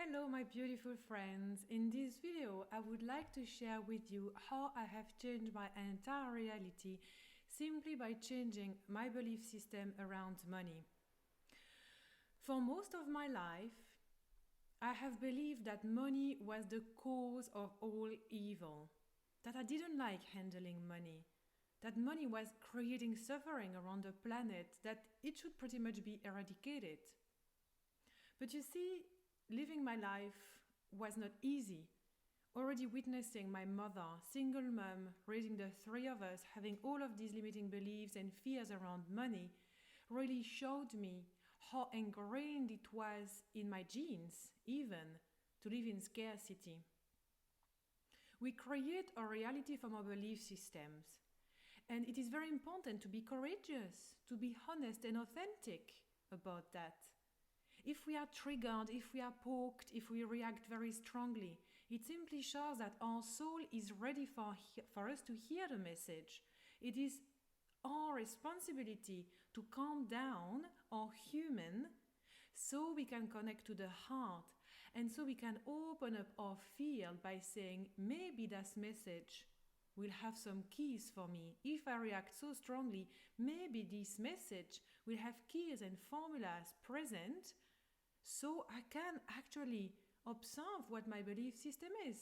Hello my beautiful friends, in this video I would like to share with you how I have changed my entire reality simply by changing my belief system around money. For most of my life, I have believed that money was the cause of all evil, that I didn't like handling money, that money was creating suffering around the planet, that it should pretty much be eradicated. But you see, living my life was not easy. Already witnessing my mother, single mom, raising the three of us, having all of these limiting beliefs and fears around money, really showed me how ingrained it was in my genes, even, to live in scarcity. We create a reality from our belief systems. And it is very important to be courageous, to be honest and authentic about that. If we are triggered, if we are poked, if we react very strongly, it simply shows that our soul is ready for us to hear the message. It is our responsibility to calm down our human so we can connect to the heart and so we can open up our field by saying, maybe that message will have some keys for me. If I react so strongly, maybe this message will have keys and formulas present so I can actually observe what my belief system is.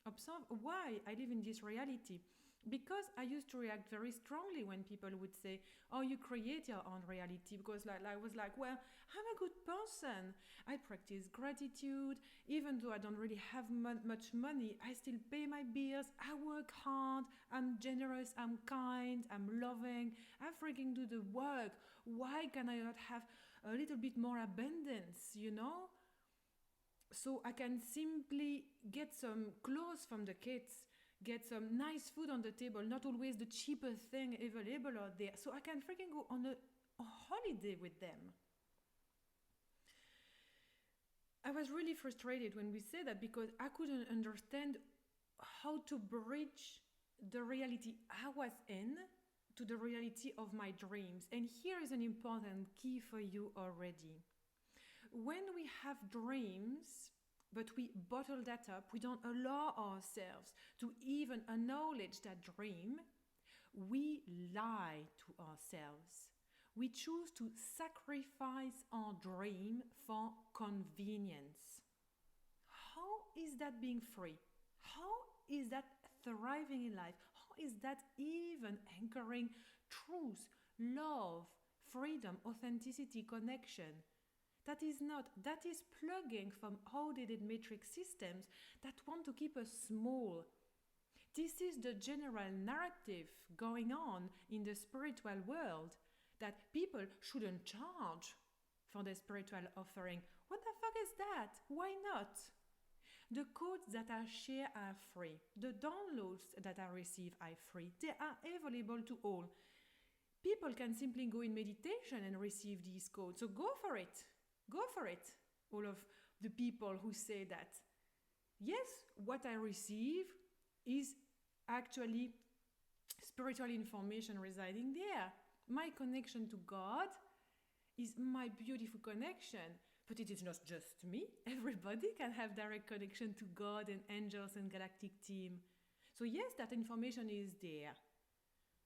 Observe why I live in this reality. Because I used to react very strongly when people would say, oh, you create your own reality. Because I was like, well, I'm a good person. I practice gratitude. Even though I don't really have much money, I still pay my bills. I work hard. I'm generous. I'm kind. I'm loving. I freaking do the work. Why can I not have a little bit more abundance, So I can simply get some clothes from the kids, get some nice food on the table, not always the cheapest thing available out there. So I can freaking go on a holiday with them. I was really frustrated when we said that because I couldn't understand how to bridge the reality I was in to the reality of my dreams. And here is an important key for you already. When we have dreams, but we bottle that up, we don't allow ourselves to even acknowledge that dream, we lie to ourselves. We choose to sacrifice our dream for convenience. How is that being free? How is that thriving in life? How is that even anchoring truth, love, freedom, authenticity, connection? That is plugging from outdated matrix systems that want to keep us small. This is the general narrative going on in the spiritual world, that people shouldn't charge for their spiritual offering. What the fuck is that? Why not? The codes that I share are free. The downloads that I receive are free. They are available to all. People can simply go in meditation and receive these codes. So go for it. Go for it, all of the people who say that. Yes, what I receive is actually spiritual information residing there. My connection to God is my beautiful connection, but it is not just me. Everybody can have direct connection to God and angels and galactic team. So yes, that information is there.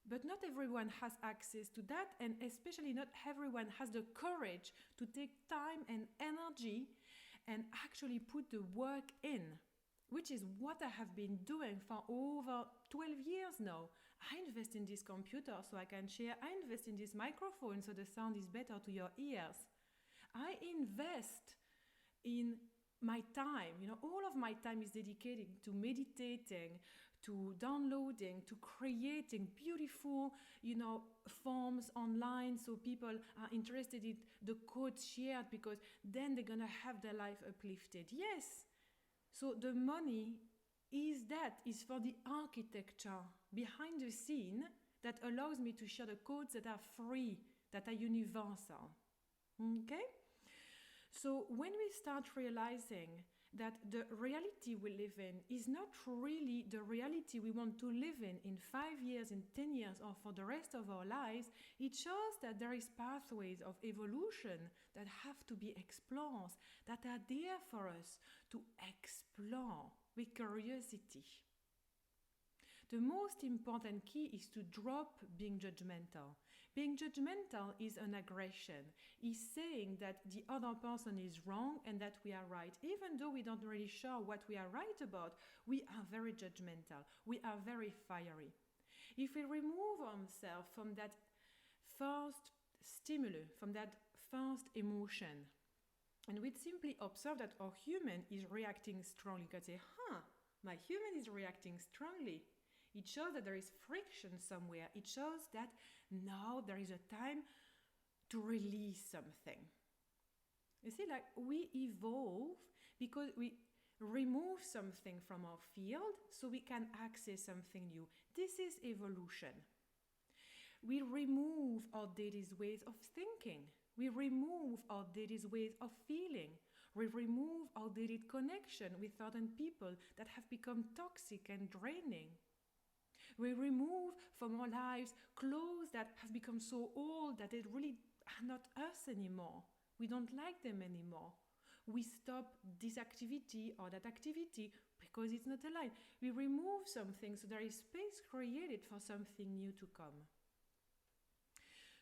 But not everyone has access to that, and especially not everyone has the courage to take time and energy and actually put the work in, which is what I have been doing for over 12 years now. I invest in this computer so I can share. I invest in this microphone so the sound is better to your ears. I invest in my time, all of my time is dedicated to meditating, to downloading, to creating beautiful, forms online so people are interested in the code shared because then they're going to have their life uplifted. Yes. So the money is for the architecture behind the scene that allows me to share the codes that are free, that are universal. Okay? So when we start realizing that the reality we live in is not really the reality we want to live in 5 years, in 10 years, or for the rest of our lives. It shows that there is pathways of evolution that have to be explored, that are there for us to explore with curiosity. The most important key is to drop being judgmental. Being judgmental is an aggression. Is saying that the other person is wrong and that we are right. Even though we don't really sure what we are right about, we are very judgmental. We are very fiery. If we remove ourselves from that first stimulus, from that first emotion, and we simply observe that our human is reacting strongly, you can say, my human is reacting strongly. It shows that there is friction somewhere. It shows that now there is a time to release something. You see, like we evolve because we remove something from our field so we can access something new. This is evolution. We remove outdated ways of thinking. We remove outdated ways of feeling. We remove outdated connection with certain people that have become toxic and draining. We remove from our lives clothes that have become so old that they really are not us anymore. We don't like them anymore. We stop this activity or that activity because it's not aligned. We remove something so there is space created for something new to come.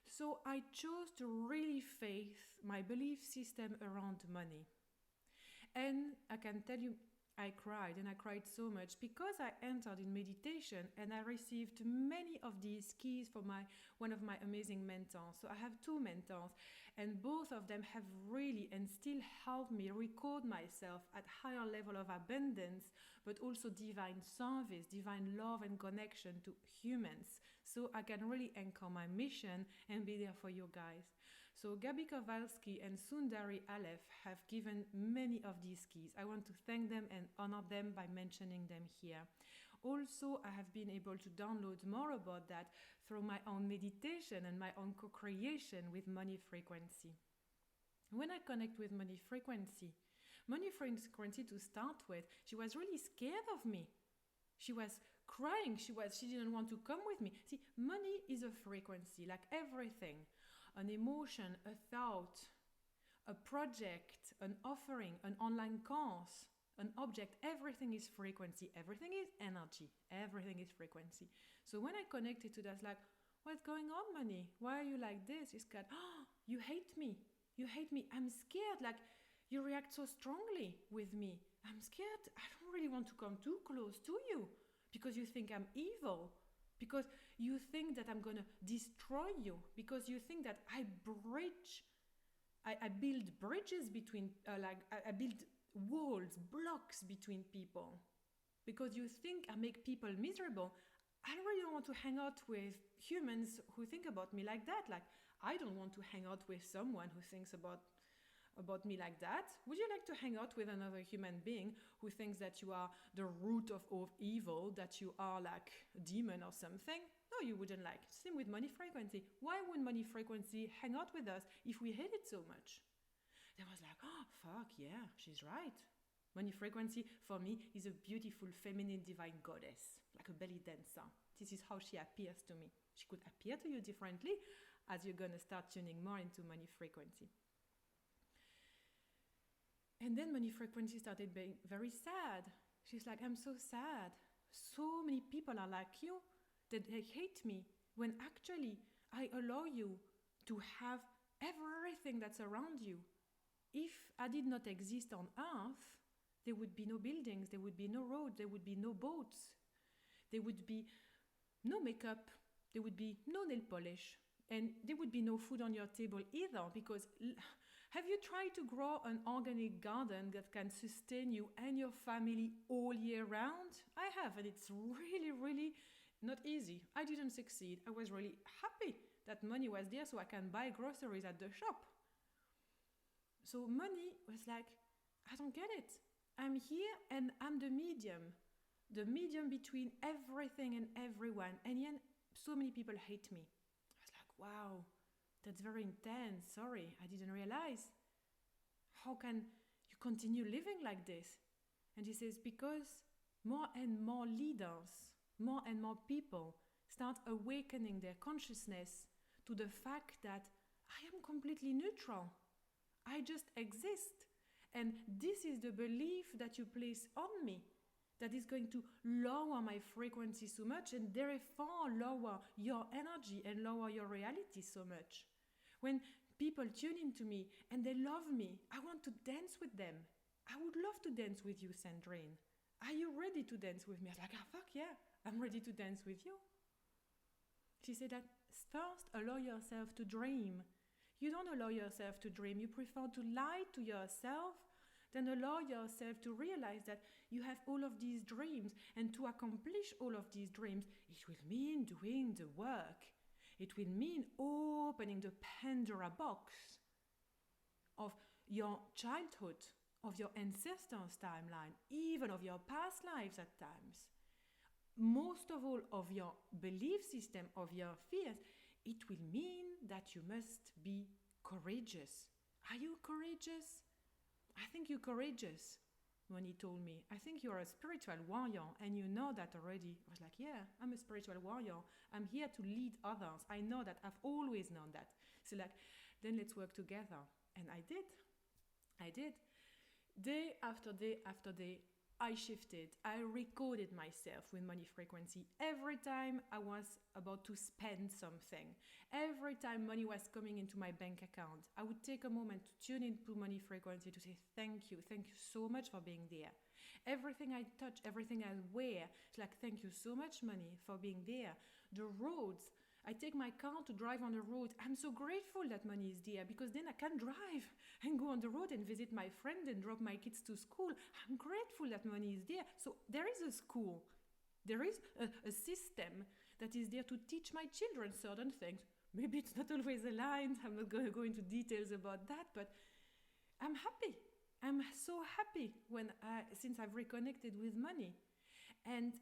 So I chose to really face my belief system around money. And I can tell you, I cried, and I cried so much because I entered in meditation and I received many of these keys from one of my amazing mentors. So I have two mentors, and both of them have really and still helped me record myself at higher level of abundance, but also divine service, divine love and connection to humans. So I can really anchor my mission and be there for you guys. So Gabi Kowalski and Sundari Aleph have given many of these keys. I want to thank them and honor them by mentioning them here. Also, I have been able to download more about that through my own meditation and my own co-creation with money frequency. When I connect with money frequency to start with, she was really scared of me. She was crying. She didn't want to come with me. See, money is a frequency, like everything. An emotion, a thought, a project, an offering, an online course, an object, everything is frequency, everything is energy, everything is frequency. So when I connected to that, like, what's going on, money? Why are you like this? It's kind of, you hate me, I'm scared, like, you react so strongly with me. I'm scared, I don't really want to come too close to you because you think I'm evil. Because you think that I'm going to destroy you. Because you think that I build bridges between, I build walls, blocks between people. Because you think I make people miserable. I really don't want to hang out with humans who think about me like that. Like, I don't want to hang out with someone who thinks about me like that. Would you like to hang out with another human being who thinks that you are the root of all evil, that you are like a demon or something? No, you wouldn't like. Same with money frequency. Why would money frequency hang out with us if we hate it so much? They was like, oh, fuck, yeah, she's right. Money frequency, for me, is a beautiful feminine divine goddess, like a belly dancer. This is how she appears to me. She could appear to you differently as you're gonna start tuning more into money frequency. And then money frequency started being very sad. She's like, I'm so sad. So many people are like you that they hate me when actually I allow you to have everything that's around you. If I did not exist on Earth, there would be no buildings, there would be no roads, there would be no boats, there would be no makeup, there would be no nail polish, and there would be no food on your table either because... Have you tried to grow an organic garden that can sustain you and your family all year round? I have, and it's really, really not easy. I didn't succeed. I was really happy that money was there so I can buy groceries at the shop. So money was like, I don't get it. I'm here and I'm the medium between everything and everyone. And yet so many people hate me. I was like, wow. That's very intense. Sorry, I didn't realize. How can you continue living like this? And he says, because more and more leaders, more and more people start awakening their consciousness to the fact that I am completely neutral. I just exist. And this is the belief that you place on me that is going to lower my frequency so much and therefore lower your energy and lower your reality so much. When people tune into me and they love me, I want to dance with them. I would love to dance with you, Sandrine. Are you ready to dance with me? I was like, fuck yeah, I'm ready to dance with you. She said that first allow yourself to dream. You don't allow yourself to dream. You prefer to lie to yourself than allow yourself to realize that you have all of these dreams. And to accomplish all of these dreams, it will mean doing the work. It will mean opening the Pandora box of your childhood, of your ancestors' timeline, even of your past lives at times. Most of all, of your belief system, of your fears. It will mean that you must be courageous. Are you courageous? I think you're courageous, when he told me. I think you're a spiritual warrior, and you know that already. I was like, yeah, I'm a spiritual warrior. I'm here to lead others. I know that. I've always known that. So like, then let's work together. And I did. Day after day after day, I shifted. I recorded myself with money frequency. Every time I was about to spend something, every time money was coming into my bank account, I would take a moment to tune into money frequency to say thank you so much for being there. Everything I touch, everything I wear, it's like thank you so much money for being there. The roads, I take my car to drive on the road. I'm so grateful that money is there because then I can drive and go on the road and visit my friend and drop my kids to school. I'm grateful that money is there. So there is a school. There is a system that is there to teach my children certain things. Maybe it's not always aligned. I'm not going to go into details about that, but I'm happy. I'm so happy since I've reconnected with money. And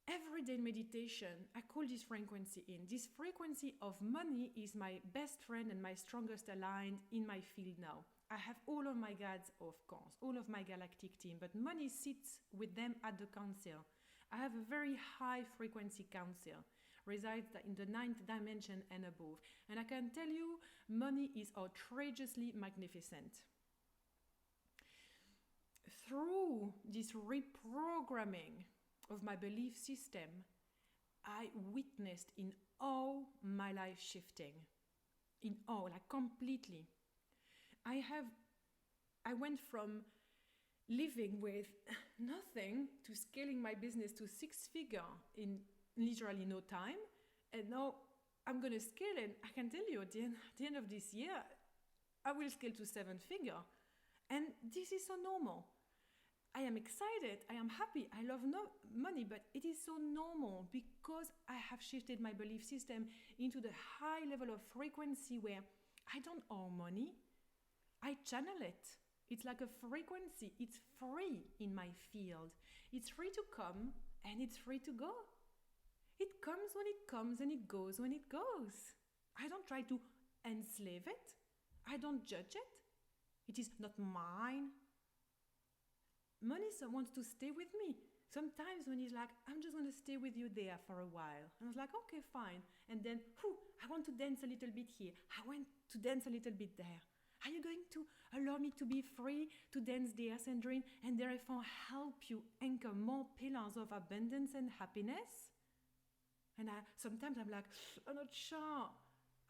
everyday meditation, I call this frequency in. This frequency of money is my best friend and my strongest aligned in my field now. I have all of my gods, of course, all of my galactic team, but money sits with them at the council. I have a very high frequency council, resides in the 9th dimension and above. And I can tell you, money is outrageously magnificent. Through this reprogramming of my belief system, I witnessed in all my life shifting. In all, like completely. I went from living with nothing to scaling my business to 6-figure in literally no time. And now I'm going to scale, and I can tell you at the end of this year, I will scale to 7-figure. And this is so normal. I am excited, I am happy, I love money, but it is so normal because I have shifted my belief system into the high level of frequency where I don't owe money, I channel it. It's like a frequency, it's free in my field. It's free to come and it's free to go. It comes when it comes and it goes when it goes. I don't try to enslave it, I don't judge it. It is not mine. Money wants to stay with me. Sometimes when he's like, I'm just going to stay with you there for a while. And I was like, okay, fine. And then, I want to dance a little bit here. I want to dance a little bit there. Are you going to allow me to be free to dance there, Sandrine, and therefore help you anchor more pillars of abundance and happiness? And sometimes I'm like, I'm not sure.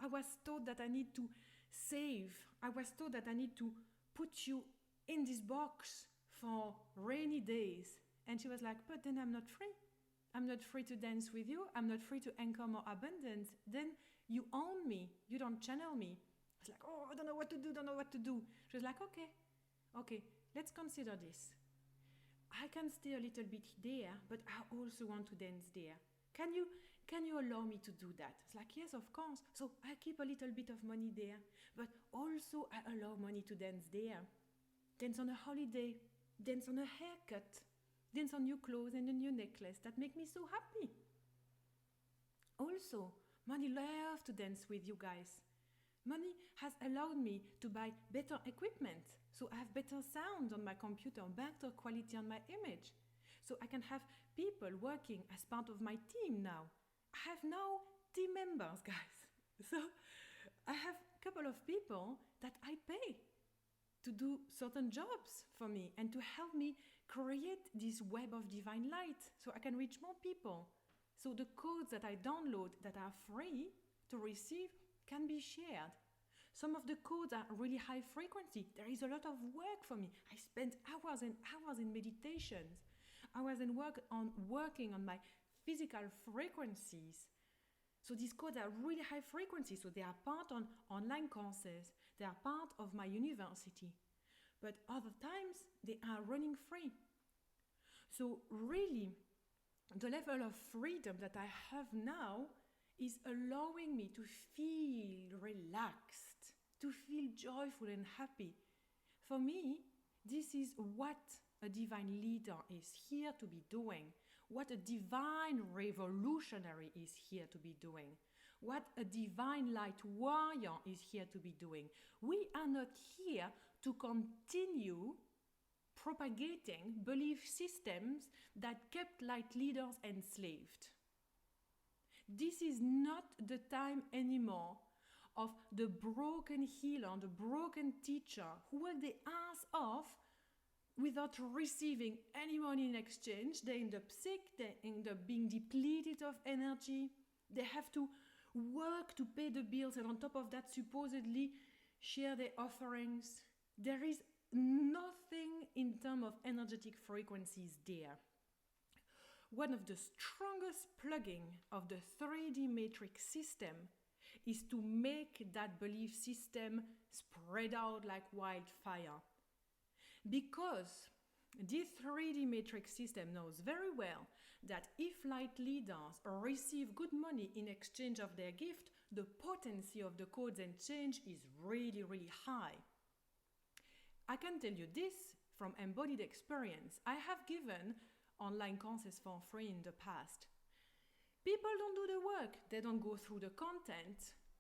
I was taught that I need to save. I was taught that I need to put you in this box for rainy days. And she was like, but then I'm not free. I'm not free to dance with you. I'm not free to anchor more abundance. Then you own me. You don't channel me. I was like, I don't know what to do. She was like, okay, let's consider this. I can stay a little bit there, but I also want to dance there. Can you allow me to do that? It's like, yes, of course. So I keep a little bit of money there, but also I allow money to dance there. Dance on a holiday. Dance on a haircut, dance on new clothes and a new necklace that make me so happy. Also, money loves to dance with you guys. Money has allowed me to buy better equipment. So I have better sound on my computer, better quality on my image. So I can have people working as part of my team now. I have now team members, guys. So I have a couple of people that I pay to do certain jobs for me and to help me create this web of divine light so I can reach more people. So the codes that I download that are free to receive can be shared. Some of the codes are really high frequency. There is a lot of work for me. I spent hours and hours in meditations, hours and working on my physical frequencies. So these codes are really high frequency. So they are part on online courses. They are part of my university. But other times they are running free. So really, the level of freedom that I have now is allowing me to feel relaxed, to feel joyful and happy. For me, this is what a divine leader is here to be doing, what a divine revolutionary is here to be doing, what a divine light warrior is here to be doing. We are not here to continue propagating belief systems that kept light leaders enslaved. This is not the time anymore of the broken healer, the broken teacher who work their ass off without receiving any money in exchange. They end up sick, they end up being depleted of energy. They have to work to pay the bills and on top of that supposedly share their offerings. There is nothing in terms of energetic frequencies there. One of the strongest plugging of the 3D matrix system is to make that belief system spread out like wildfire. Because this 3D matrix system knows very well that if light leaders receive good money in exchange of their gift, the potency of the codes and change is really, really high. I can tell you this from embodied experience. I have given online courses for free in the past. People don't do the work. They don't go through the content.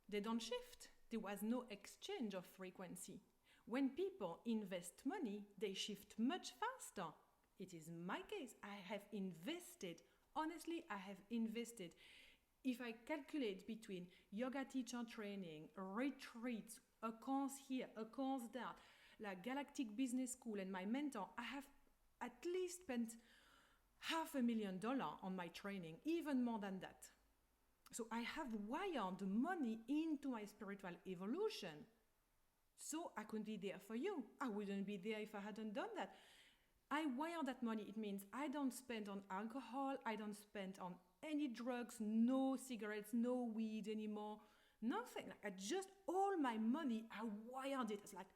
They don't shift. There was no exchange of frequency. When people invest money, they shift much faster. It is my case. I have invested. Honestly, I have invested. If I calculate between yoga teacher training, retreats, a course here, a course there, like Galactic Business School and my mentor, I have at least spent $500,000 on my training, even more than that. So I have wired money into my spiritual evolution. So I could be there for you. I wouldn't be there if I hadn't done that. I wire that money. It means I don't spend on alcohol. I don't spend on any drugs, no cigarettes, no weed anymore. Nothing. Like all my money, I wired it. It's like,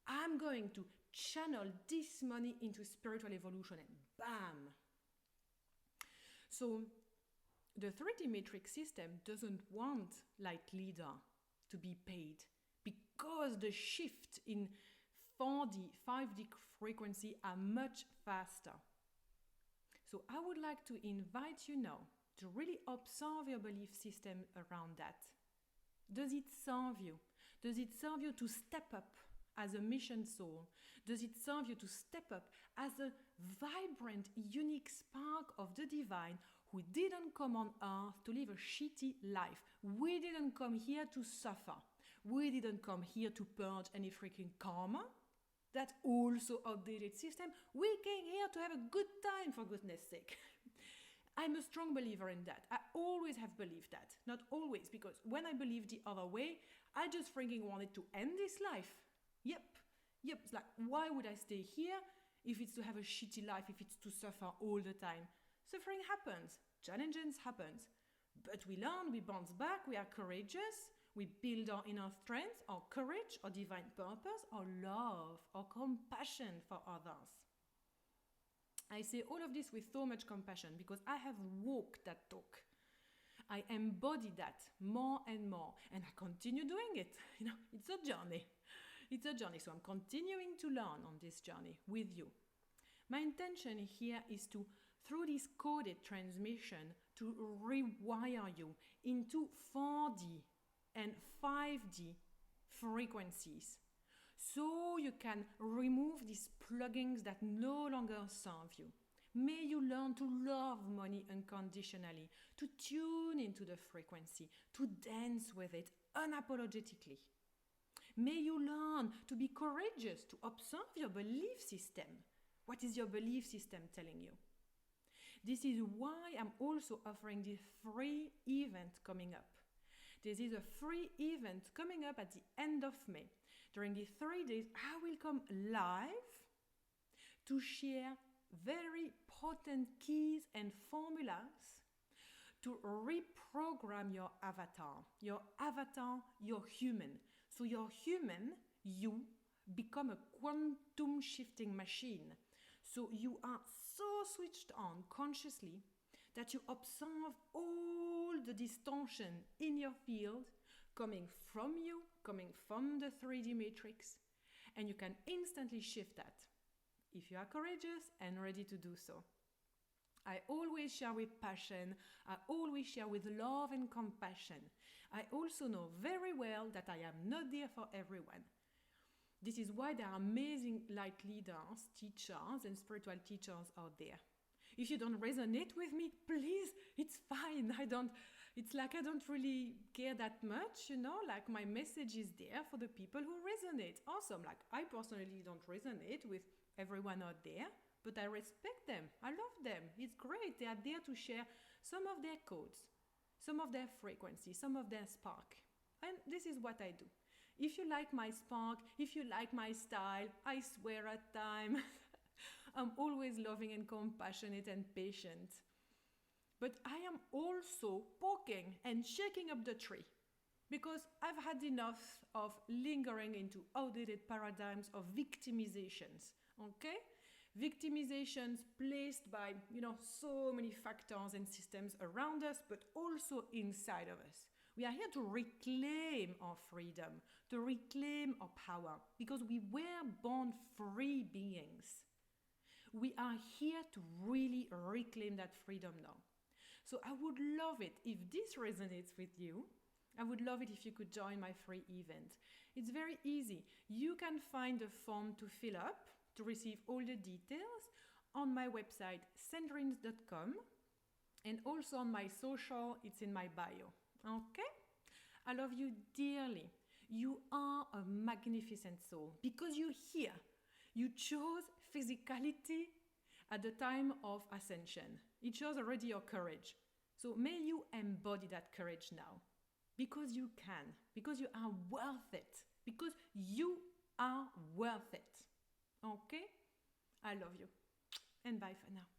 I'm going to channel this money into spiritual evolution and bam. So the 3D matrix system doesn't want light leader to be paid because the shift in 4D, 5D frequency are much faster. So I would like to invite you now to really observe your belief system around that. Does it serve you? Does it serve you to step up as a mission soul? Does it serve you to step up as a vibrant, unique spark of the divine who didn't come on earth to live a shitty life? We didn't come here to suffer. We didn't come here to purge any freaking karma. That's also outdated system. We came here to have a good time, for goodness sake. I'm a strong believer in that. I always have believed that. Not always, because when I believed the other way, I just freaking wanted to end this life. Yep. It's like, why would I stay here if it's to have a shitty life, if it's to suffer all the time? Suffering happens. Challenges happens. But we learn, we bounce back, we are courageous. We build our inner strength, our courage, our divine purpose, our love, our compassion for others. I say all of this with so much compassion because I have walked that talk. I embody that more and more, and I continue doing it. It's a journey. It's a journey, so I'm continuing to learn on this journey with you. My intention here is to, through this coded transmission, to rewire you into 4D and 5D frequencies so you can remove these plugins that no longer serve you. May you learn to love money unconditionally, to tune into the frequency, to dance with it unapologetically. May you learn to be courageous, to observe your belief system. What is your belief system telling you? This is why I'm also offering this free event coming up. This is a free event coming up at the end of May. During the 3 days, I will come live to share very potent keys and formulas to reprogram your avatar. Your avatar, your human. So your human, you, become a quantum shifting machine. So you are so switched on consciously that you observe all the distortion in your field coming from you, coming from the 3D matrix, and you can instantly shift that if you are courageous and ready to do so. I always share with passion. I always share with love and compassion. I also know very well that I am not there for everyone. This is why there are amazing light leaders, teachers, and spiritual teachers out there. If you don't resonate with me, please, it's fine. It's like I don't really care that much, like my message is there for the people who resonate. Awesome. Like I personally don't resonate with everyone out there, but I respect them. I love them. It's great. They are there to share some of their codes, some of their frequency, some of their spark. And this is what I do. If you like my spark, if you like my style, I swear at time, I'm always loving and compassionate and patient. But I am also poking and shaking up the tree because I've had enough of lingering into outdated paradigms of victimizations, okay? Victimizations placed by, so many factors and systems around us, but also inside of us. We are here to reclaim our freedom, to reclaim our power, because we were born free beings. We are here to really reclaim that freedom now. So I would love it if this resonates with you. I would love it if you could join my free event. It's very easy. You can find a form to fill up to receive all the details on my website, sandrines.com, and also on my social, it's in my bio. Okay? I love you dearly. You are a magnificent soul because you're here. You chose physicality at the time of ascension. It shows already your courage. So may you embody that courage now because you can, because you are worth it, because you are worth it. Okay? I love you. And bye for now.